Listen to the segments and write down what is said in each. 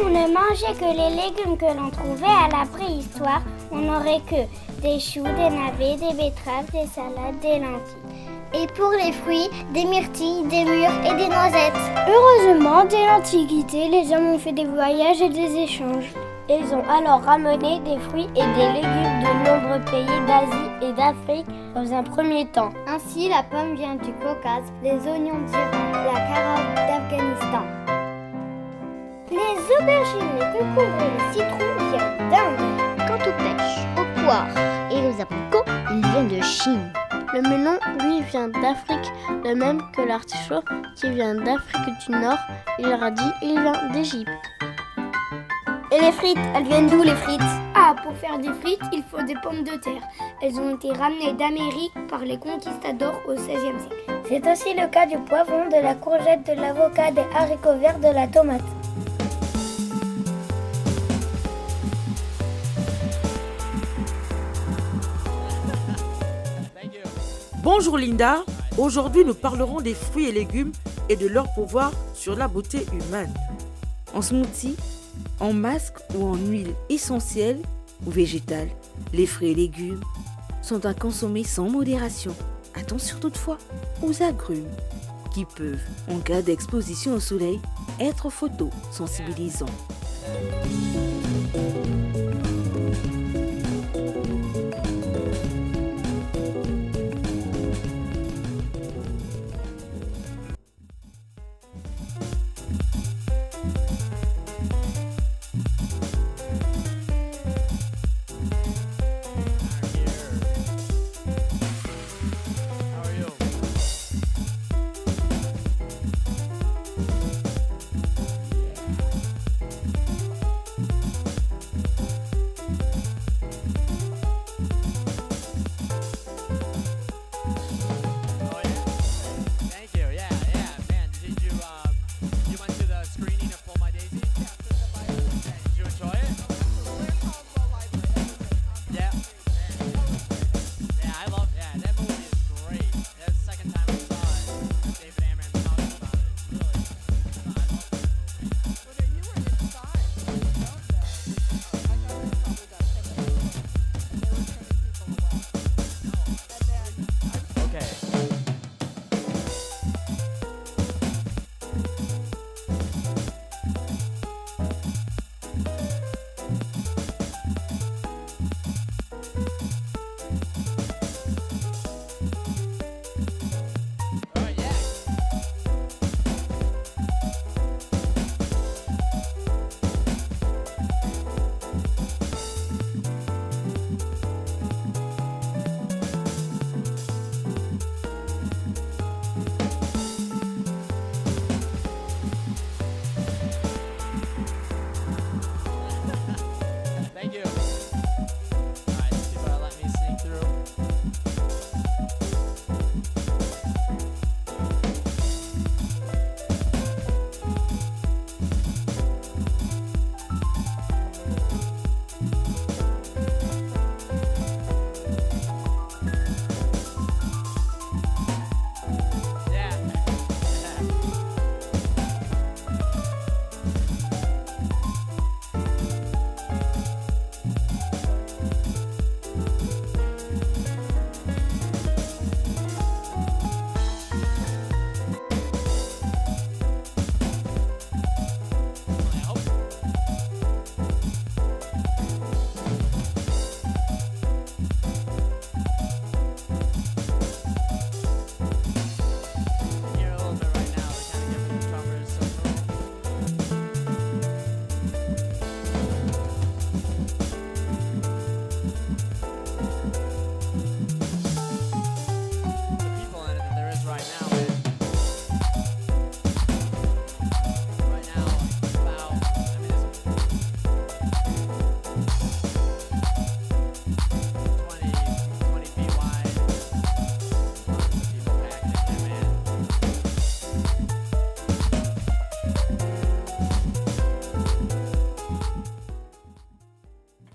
on ne mangeait que les légumes que l'on trouvait à la préhistoire, on n'aurait que des choux, des navets, des betteraves, des salades, des lentilles. Et pour les fruits, des myrtilles, des mûres et des noisettes. Heureusement, dès l'Antiquité, les hommes ont fait des voyages et des échanges. Ils ont alors ramené des fruits et des légumes de nombreux pays d'Asie et d'Afrique dans un premier temps. Ainsi, la pomme vient du Caucase, les oignons d'Iran, la carotte d'Afghanistan. Les aubergines, les concombres et les citrons viennent d'Inde. Quant aux pêches, aux poires et aux abricots, ils viennent de Chine. Le melon, lui, vient d'Afrique, de même que l'artichaut qui vient d'Afrique du Nord, et le radis, il vient d'Égypte. Et les frites, elles viennent d'où les frites? Ah, pour faire des frites, il faut des pommes de terre. Elles ont été ramenées d'Amérique par les conquistadors au XVIe siècle. C'est aussi le cas du poivron, de la courgette, de l'avocat, des haricots verts, de la tomate. Bonjour Linda, aujourd'hui nous parlerons des fruits et légumes et de leur pouvoir sur la beauté humaine. En smoothie, en masque ou en huile essentielle ou végétale, les fruits et légumes sont à consommer sans modération. Attention toutefois aux agrumes qui peuvent, en cas d'exposition au soleil, être photosensibilisants.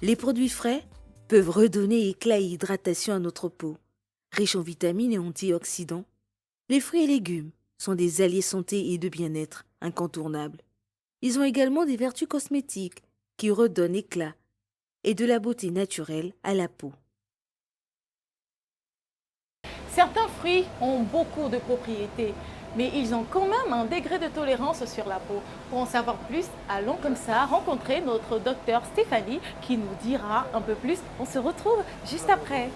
Les produits frais peuvent redonner éclat et hydratation à notre peau. Riches en vitamines et antioxydants, les fruits et légumes sont des alliés santé et de bien-être incontournables. Ils ont également des vertus cosmétiques qui redonnent éclat et de la beauté naturelle à la peau. Certains fruits ont beaucoup de propriétés, mais ils ont quand même un degré de tolérance sur la peau. Pour en savoir plus, allons comme ça rencontrer notre docteur Stéphanie qui nous dira un peu plus. On se retrouve juste après.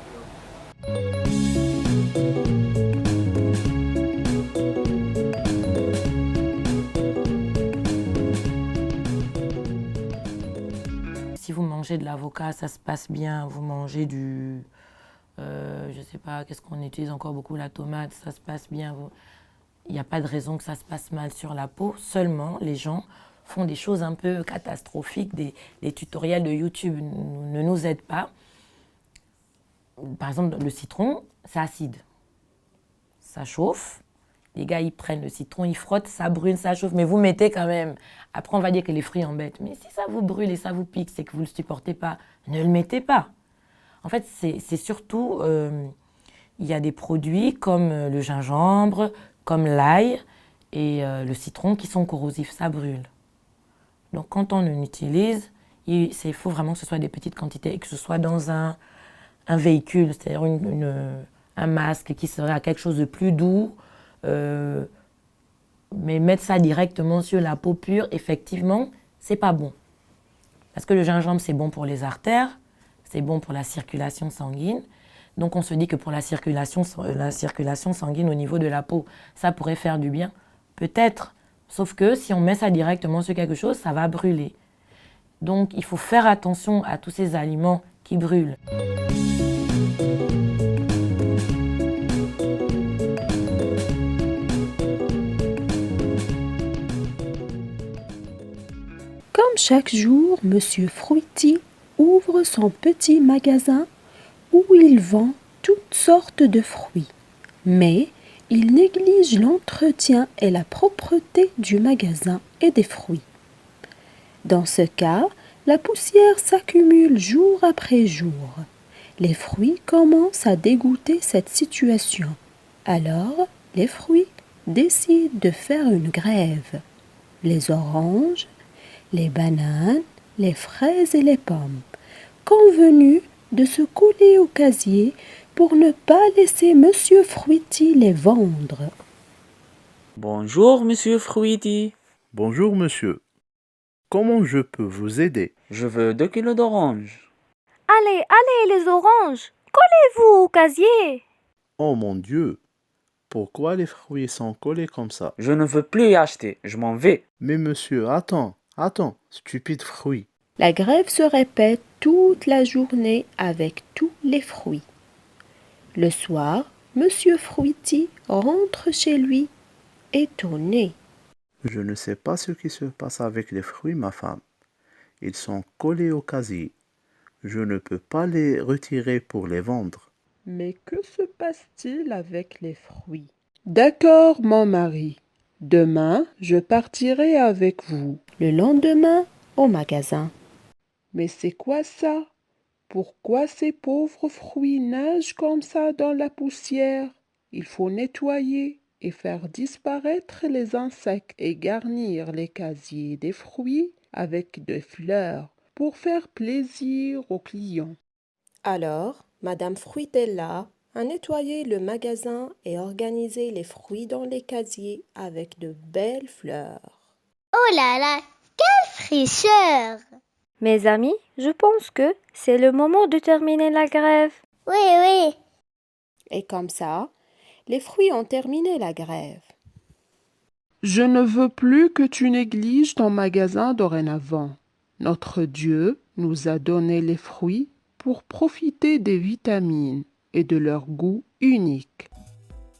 Si vous mangez de l'avocat, ça se passe bien. Vous mangez je ne sais pas, qu'est-ce qu'on utilise encore beaucoup, la tomate, ça se passe bien. Il n'y a pas de raison que ça se passe mal sur la peau. Seulement, les gens font des choses un peu catastrophiques. Les tutoriels de YouTube ne nous aident pas. Par exemple, le citron, c'est acide. Ça chauffe. Les gars, ils prennent le citron, ils frottent, ça brûle, ça chauffe. Mais vous mettez quand même. Après, on va dire que les fruits embêtent. Mais si ça vous brûle et ça vous pique, c'est que vous ne le supportez pas. Ne le mettez pas. En fait, c'est surtout, il y a des produits comme le gingembre, comme l'ail et le citron qui sont corrosifs, ça brûle. Donc quand on en utilise, il faut vraiment que ce soit des petites quantités et que ce soit dans un véhicule, c'est-à-dire un masque qui serait à quelque chose de plus doux. Mais mettre ça directement sur la peau pure, effectivement, c'est pas bon. Parce que le gingembre, c'est bon pour les artères, c'est bon pour la circulation sanguine. Donc on se dit que pour la circulation sanguine au niveau de la peau, ça pourrait faire du bien. Peut-être, sauf que si on met ça directement sur quelque chose, ça va brûler. Donc il faut faire attention à tous ces aliments qui brûlent. Comme chaque jour, Monsieur Fruity ouvre son petit magasin où il vend toutes sortes de fruits. Mais il néglige l'entretien et la propreté du magasin et des fruits. Dans ce cas, la poussière s'accumule jour après jour. Les fruits commencent à dégoûter cette situation. Alors, les fruits décident de faire une grève. Les oranges, les bananes, les fraises et les pommes, convenus de se coller au casier pour ne pas laisser Monsieur Fruity les vendre. Bonjour, Monsieur Fruity. Bonjour, monsieur. Comment je peux vous aider? Je veux 2 kilos d'oranges. Allez, les oranges, collez-vous au casier. Oh mon Dieu! Pourquoi les fruits sont collés comme ça? Je ne veux plus y acheter, je m'en vais. Mais monsieur, attends, stupide fruit. La grève se répète toute la journée avec tous les fruits. Le soir, Monsieur Fruity rentre chez lui, étonné. Je ne sais pas ce qui se passe avec les fruits, ma femme. Ils sont collés au casier. Je ne peux pas les retirer pour les vendre. Mais que se passe-t-il avec les fruits? D'accord, mon mari. Demain, je partirai avec vous. Le lendemain, au magasin. Mais c'est quoi ça? Pourquoi ces pauvres fruits nagent comme ça dans la poussière? Il faut nettoyer et faire disparaître les insectes et garnir les casiers des fruits avec des fleurs pour faire plaisir aux clients. Alors, Madame Fruitella a nettoyé le magasin et organisé les fruits dans les casiers avec de belles fleurs. Oh là là, quelle fraîcheur! Mes amis, je pense que c'est le moment de terminer la grève. Oui. Et comme ça, les fruits ont terminé la grève. Je ne veux plus que tu négliges ton magasin dorénavant. Notre Dieu nous a donné les fruits pour profiter des vitamines et de leur goût unique.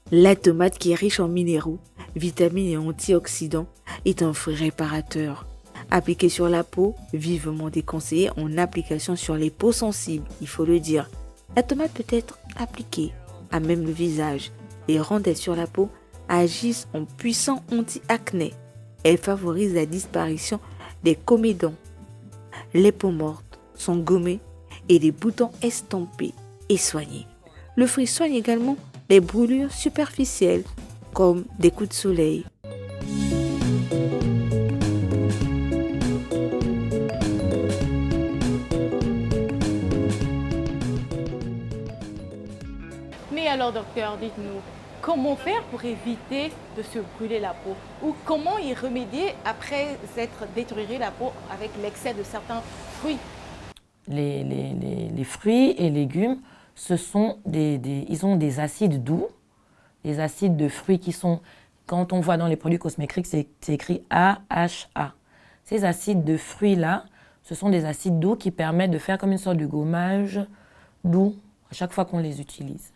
La tomate qui est riche en minéraux, vitamines et antioxydants est un fruit réparateur. Appliqué sur la peau, vivement déconseillé en application sur les peaux sensibles, il faut le dire. La tomate peut être appliquée à même le visage. Les rondelles sur la peau agissent en puissant anti-acné. Elles favorisent la disparition des comédons. Les peaux mortes sont gommées et les boutons estompés et soignés. Le fruit soigne également les brûlures superficielles comme des coups de soleil. Mais alors, docteur, dites-nous, comment faire pour éviter de se brûler la peau? Ou comment y remédier après s'être détérioré la peau avec l'excès de certains fruits? Les fruits et légumes, ils ont des acides doux, des acides de fruits qui sont, quand on voit dans les produits cosmétiques, c'est écrit AHA. Ces acides de fruits-là, ce sont des acides doux qui permettent de faire comme une sorte de gommage doux à chaque fois qu'on les utilise.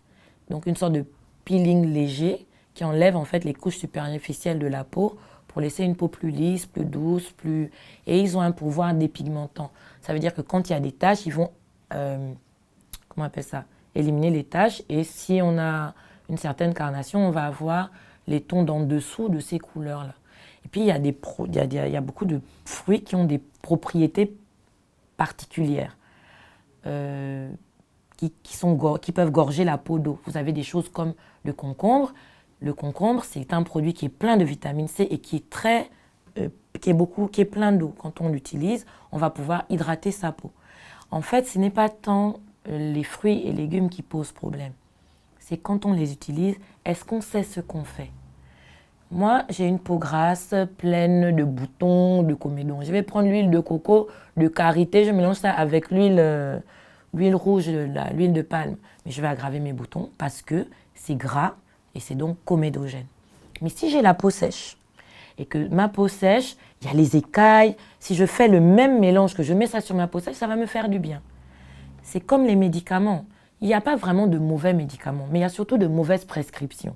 Donc une sorte de peeling léger qui enlève en fait les couches superficielles de la peau pour laisser une peau plus lisse, plus douce, et ils ont un pouvoir dépigmentant. Ça veut dire que quand il y a des taches, ils vont comment on appelle ça, éliminer les taches, et si on a une certaine carnation, on va avoir les tons d'en dessous de ces couleurs-là. Et puis il y a beaucoup de fruits qui ont des propriétés particulières. Qui peuvent gorger la peau d'eau. Vous avez des choses comme le concombre. Le concombre, c'est un produit qui est plein de vitamine C et qui est plein d'eau. Quand on l'utilise, on va pouvoir hydrater sa peau. En fait, ce n'est pas tant les fruits et légumes qui posent problème. C'est quand on les utilise, est-ce qu'on sait ce qu'on fait? Moi, j'ai une peau grasse, pleine de boutons, de comédons. Je vais prendre l'huile de coco, de karité, je mélange ça avec l'huile rouge, l'huile de palme. Mais je vais aggraver mes boutons parce que c'est gras et c'est donc comédogène. Mais si j'ai la peau sèche et que ma peau sèche, il y a les écailles, si je fais le même mélange, que je mets ça sur ma peau sèche, ça va me faire du bien. C'est comme les médicaments. Il n'y a pas vraiment de mauvais médicaments, mais il y a surtout de mauvaises prescriptions.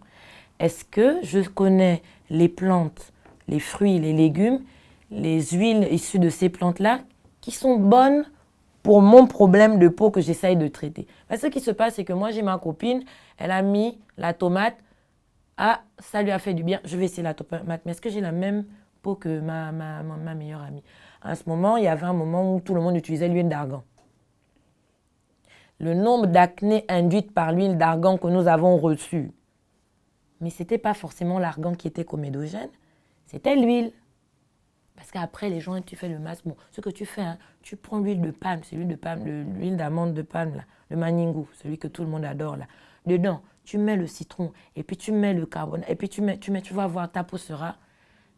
Est-ce que je connais les plantes, les fruits, les légumes, les huiles issues de ces plantes-là qui sont bonnes pour mon problème de peau que j'essaye de traiter? Parce que ce qui se passe, c'est que moi, j'ai ma copine, elle a mis la tomate, ça lui a fait du bien, je vais essayer la tomate. Mais est-ce que j'ai la même peau que ma meilleure amie? À ce moment, il y avait un moment où tout le monde utilisait l'huile d'argan. Le nombre d'acné induites par l'huile d'argan que nous avons reçu, mais ce n'était pas forcément l'argan qui était comédogène, c'était l'huile. Parce qu'après, les gens, tu fais le masque. Bon, ce que tu fais, hein, tu prends l'huile de palme, c'est l'huile de palme, l'huile d'amande de palme, là, le maningou, celui que tout le monde adore, là. Dedans, tu mets le citron, et puis tu mets le carbone, et puis tu vas voir, ta peau sera.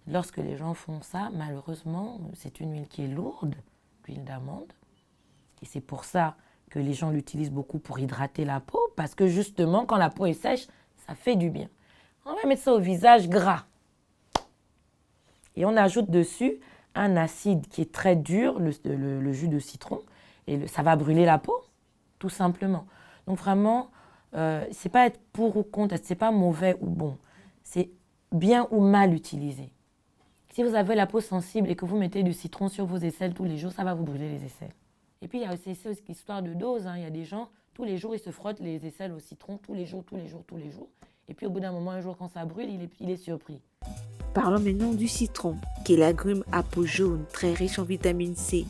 Lorsque les gens font ça, malheureusement, c'est une huile qui est lourde, l'huile d'amande. Et c'est pour ça que les gens l'utilisent beaucoup pour hydrater la peau, parce que justement, quand la peau est sèche, ça fait du bien. On va mettre ça au visage gras. Et on ajoute dessus un acide qui est très dur, le jus de citron, et ça va brûler la peau, tout simplement. Donc vraiment, c'est pas être pour ou contre, c'est pas mauvais ou bon, c'est bien ou mal utilisé. Si vous avez la peau sensible et que vous mettez du citron sur vos aisselles tous les jours, ça va vous brûler les aisselles. Et puis il y a aussi cette histoire de dose, hein. Il y a des gens, tous les jours, ils se frottent les aisselles au citron, tous les jours. Et puis au bout d'un moment, un jour, quand ça brûle, il est surpris. Parlons maintenant du citron, qui est l'agrume à peau jaune, très riche en vitamine C.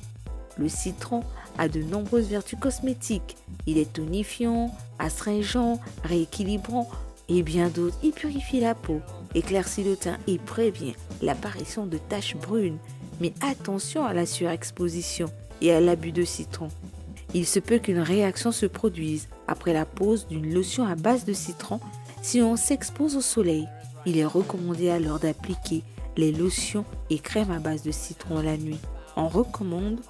Le citron a de nombreuses vertus cosmétiques. Il est tonifiant, astringent, rééquilibrant et bien d'autres. Il purifie la peau, éclaircit le teint et prévient l'apparition de taches brunes. Mais attention à la surexposition et à l'abus de citron. Il se peut qu'une réaction se produise après la pose d'une lotion à base de citron si on s'expose au soleil. Il est recommandé alors d'appliquer les lotions et crèmes à base de citron la nuit. On recommande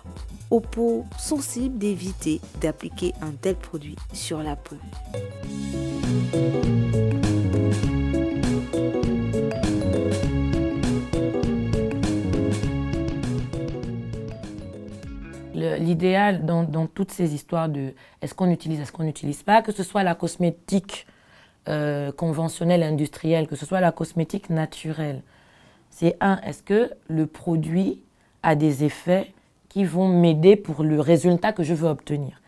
aux peaux sensibles d'éviter d'appliquer un tel produit sur la peau. L'idéal dans toutes ces histoires de est-ce qu'on n'utilise pas, que ce soit la cosmétique conventionnelle, industrielle, que ce soit la cosmétique naturelle, c'est est-ce que le produit a des effets qui vont m'aider pour le résultat que je veux obtenir?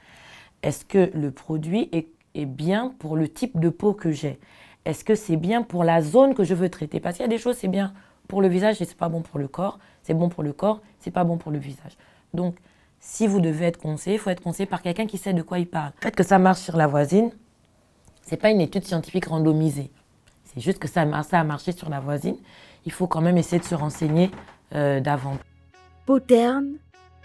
Est-ce que le produit est bien pour le type de peau que j'ai? Est-ce que c'est bien pour la zone que je veux traiter? Parce qu'il y a des choses, c'est bien pour le visage et c'est pas bon pour le corps. C'est bon pour le corps, c'est pas bon pour le visage. Donc, si vous devez être conseillé, il faut être conseillé par quelqu'un qui sait de quoi il parle. Le fait que ça marche sur la voisine, ce n'est pas une étude scientifique randomisée. C'est juste que ça a marché sur la voisine. Il faut quand même essayer de se renseigner d'avant. Peau terne,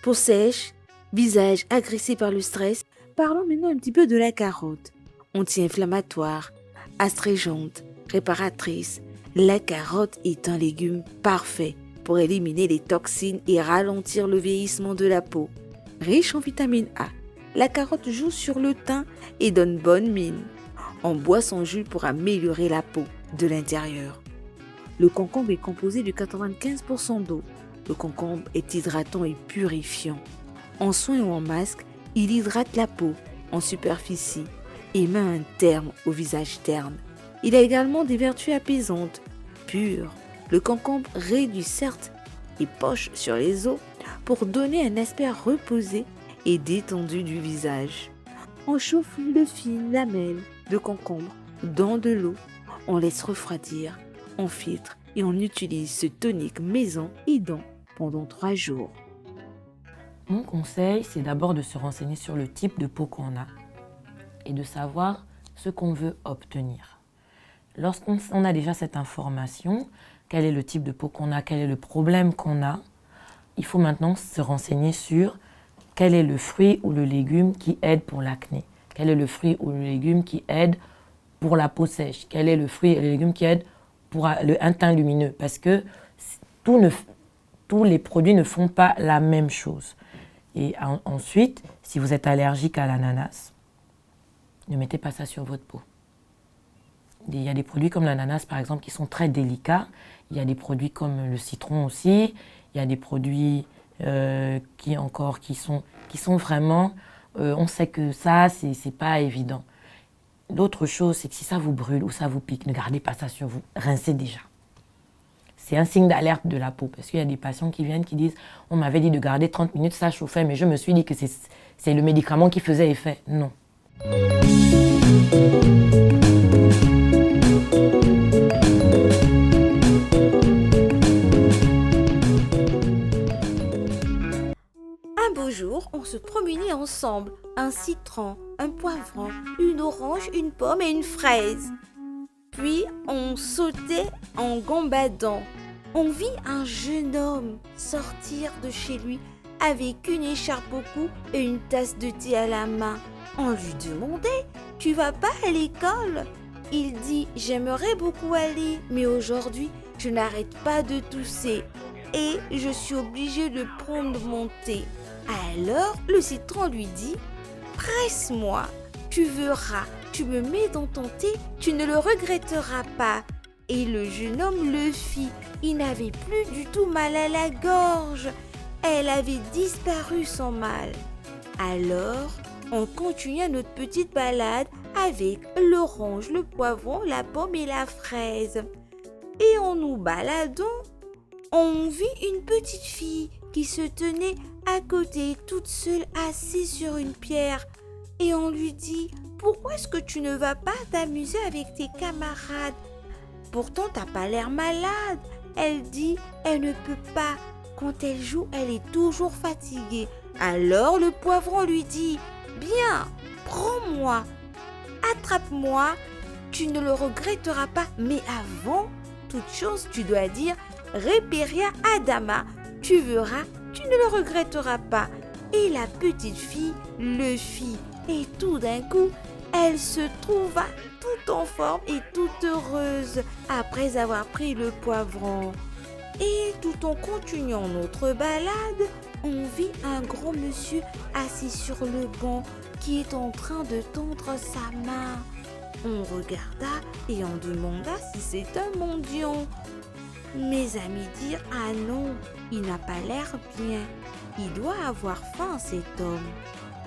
peau sèche, visage agressé par le stress. Parlons maintenant un petit peu de la carotte. anti-inflammatoire, astringente, réparatrice. La carotte est un légume parfait pour éliminer les toxines et ralentir le vieillissement de la peau. Riche en vitamine A, la carotte joue sur le teint et donne bonne mine. On boit son jus pour améliorer la peau de l'intérieur. Le concombre est composé de 95% d'eau. Le concombre est hydratant et purifiant. En soin ou en masque, il hydrate la peau en superficie et met un terme au visage terne. Il a également des vertus apaisantes, pures. Le concombre réduit certes les poches sur les os pour donner un aspect reposé et détendu du visage. On chauffe de fines lamelles de concombre dans de l'eau, on laisse refroidir, on filtre et on utilise ce tonique maison et dents pendant 3 jours. Mon conseil, c'est d'abord de se renseigner sur le type de peau qu'on a et de savoir ce qu'on veut obtenir. Lorsqu'on a déjà cette information, quel est le type de peau qu'on a, quel est le problème qu'on a, il faut maintenant se renseigner sur quel est le fruit ou le légume qui aide pour l'acné, quel est le fruit ou le légume qui aide pour la peau sèche, quel est le fruit et le légume qui aide pour un teint lumineux, parce que tous les produits ne font pas la même chose. Et ensuite, si vous êtes allergique à l'ananas, ne mettez pas ça sur votre peau. Il y a des produits comme l'ananas, par exemple, qui sont très délicats. Il y a des produits comme le citron aussi. Il y a des produits qui sont vraiment... on sait que ça, c'est pas évident. L'autre chose, c'est que si ça vous brûle ou ça vous pique, ne gardez pas ça sur vous. Rincez déjà. C'est un signe d'alerte de la peau. Parce qu'il y a des patients qui viennent qui disent « On m'avait dit de garder 30 minutes, ça chauffait, mais je me suis dit que c'est le médicament qui faisait effet. » Non. Un beau jour, on se promenait ensemble. Un citron, un poivron, une orange, une pomme et une fraise. Puis on sautait en gambadant. On vit un jeune homme sortir de chez lui avec une écharpe au cou et une tasse de thé à la main. On lui demandait « Tu vas pas à l'école ?» Il dit « J'aimerais beaucoup aller, mais aujourd'hui, je n'arrête pas de tousser et je suis obligé de prendre mon thé. » Alors, le citron lui dit « Presse-moi, tu verras, tu me mets dans ton thé, tu ne le regretteras pas. » Et le jeune homme le fit. Il n'avait plus du tout mal à la gorge. Elle avait disparu son mal. Alors, on continua notre petite balade avec l'orange, le poivron, la pomme et la fraise. Et en nous baladant, on vit une petite fille qui se tenait à côté, toute seule, assise sur une pierre. Et on lui dit « Pourquoi est-ce que tu ne vas pas t'amuser avec tes camarades ? Pourtant, t'as pas l'air malade. » Elle dit « Elle ne peut pas. Quand elle joue, elle est toujours fatiguée. » Alors le poivron lui dit « Bien, prends-moi, attrape-moi, tu ne le regretteras pas. Mais avant toute chose, tu dois dire « Reperia Adama ». Tu verras, tu ne le regretteras pas. Et la petite fille le fit. Et tout d'un coup, elle se trouva toute en forme et toute heureuse après avoir pris le poivron. Et tout en continuant notre balade, on vit un grand monsieur assis sur le banc qui est en train de tendre sa main. On regarda et on demanda si c'est un mendiant. Mes amis dirent « Ah non, il n'a pas l'air bien. Il doit avoir faim cet homme.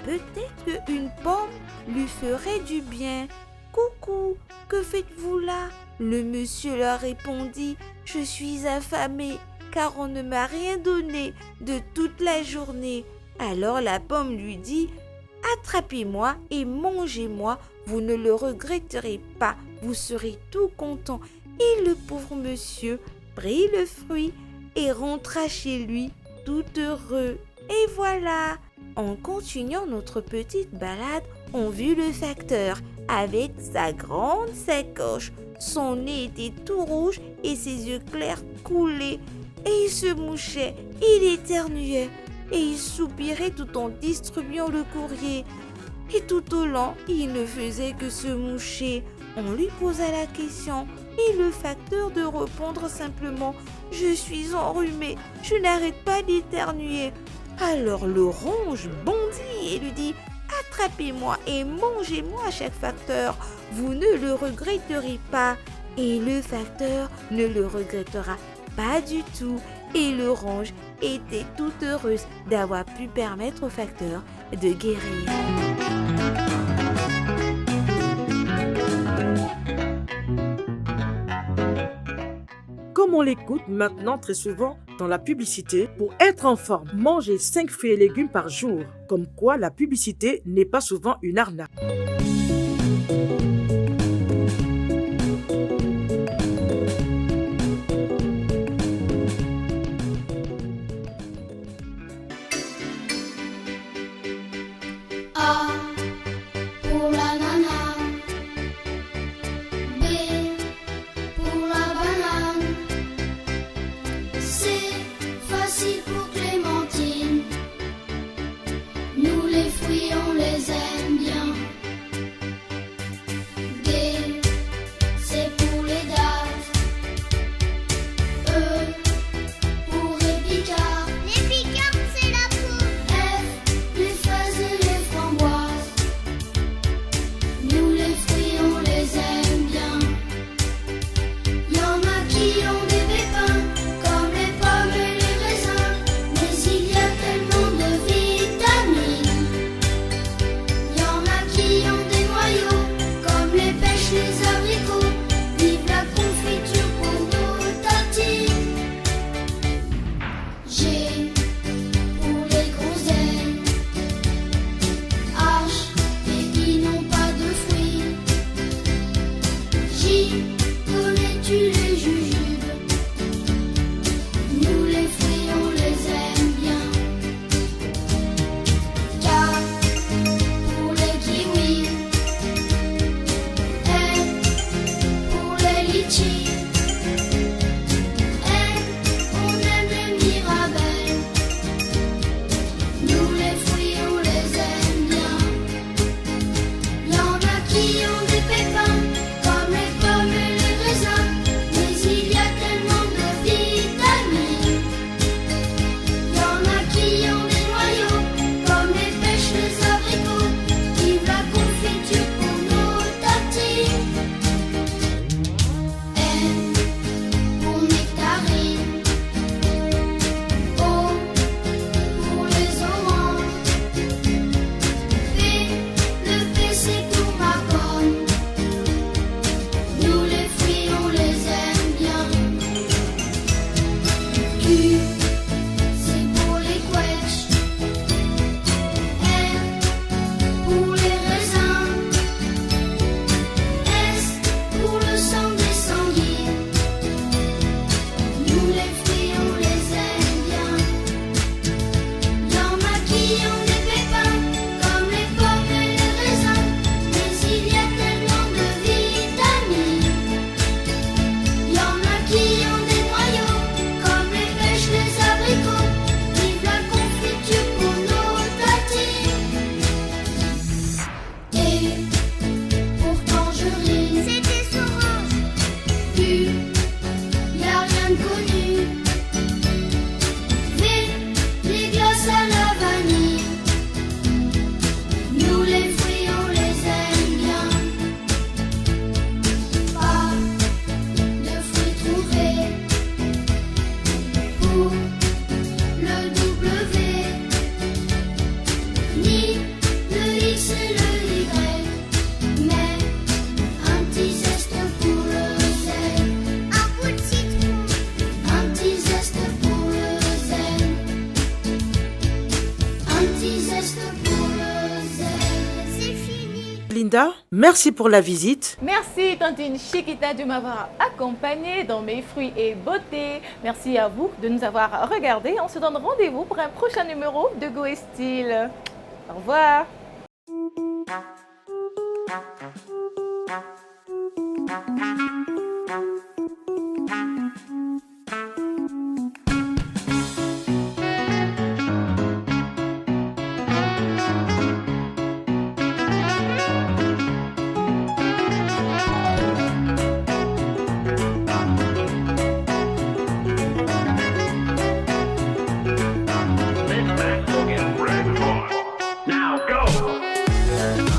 Peut-être qu'une pomme lui ferait du bien. Coucou, que faites-vous là ?» Le monsieur leur répondit « Je suis affamé car on ne m'a rien donné de toute la journée. » Alors la pomme lui dit « Attrapez-moi et mangez-moi, vous ne le regretterez pas, vous serez tout content. » Et le pauvre monsieur prit le fruit et rentra chez lui tout heureux. Et voilà, en continuant notre petite balade, on vit le facteur avec sa grande sacoche. Son nez était tout rouge et ses yeux clairs coulaient. Et il se mouchait, il éternuait et il soupirait tout en distribuant le courrier. Et tout au long, il ne faisait que se moucher. On lui posa la question et le facteur de répondre simplement « Je suis enrhumé, je n'arrête pas d'éternuer ». Alors l'orange bondit et lui dit « Attrapez-moi et mangez-moi, cher facteur, vous ne le regretterez pas ». Et le facteur ne le regrettera pas du tout. Et l'orange était toute heureuse d'avoir pu permettre au facteur de guérir. Comme on l'écoute maintenant très souvent dans la publicité, pour être en forme, mangez 5 fruits et légumes par jour. Comme quoi la publicité n'est pas souvent une arnaque. A pour l'ananas, B pour la banane, C facile pour Clémentine. Nous les fruits on les aime bien. D c'est pour les dattes, E pour épicard. L'épicard c'est la peau. F les fraises et les framboises. Nous les fruits on les aime bien. Y en a qui ont des pépins, comme les pommes et les raisins, mais il y a tellement de vitamines. Y en a qui ont des noyaux, comme les pêches, les abricots. Vive la confiture pour nos tartines. G pour les groseilles, H et qui n'ont pas de fruits. J connais-tu les jujubes? Nous les fruits on les aime bien. K pour les kiwis, L pour les litchis, M on aime les mirabelles. Nous les fruits on les aime bien. Y en a qui ont des pépins, comme les pommes et les raisins, mais il y a tellement de vitamines. Y en a qui ont des noyaux, comme les pêches, les abricots. Vive la confiture pour nos tartines. N pour nectarine, O pour les oranges, P le P c'est pour ma pomme. Nous les fruits on les aime bien. Q c'est pour les quetchs, R pour les raisins, S pour le sang des sanguines. Nous les fruits on les aime bien. Y en a qui ont des pépins, comme les pommes et les raisins, mais il y a tellement de vitamines. Y en a qui ont des noyaux, comme les pêches, les abricots. Vive la confiture pour nos tartines. Et pour tangerine, c'est des oranges. U, y a rien de connu. V, les glaces à la vanille. Nous les fruits on les aime bien. Pas de fruits trouvés pour le W, ni le X et le Y, mais un petit zeste pour le Z. Un bout de citron, un petit zeste pour le Z. Un petit zeste pour le Z. C'est fini. Linda, merci pour la visite. Merci Tantine Chiquita de m'avoir accompagnée dans mes fruits et beauté. Merci à vous de nous avoir regardés. On se donne rendez-vous pour un prochain numéro de Go et Style. Au revoir. Thank you.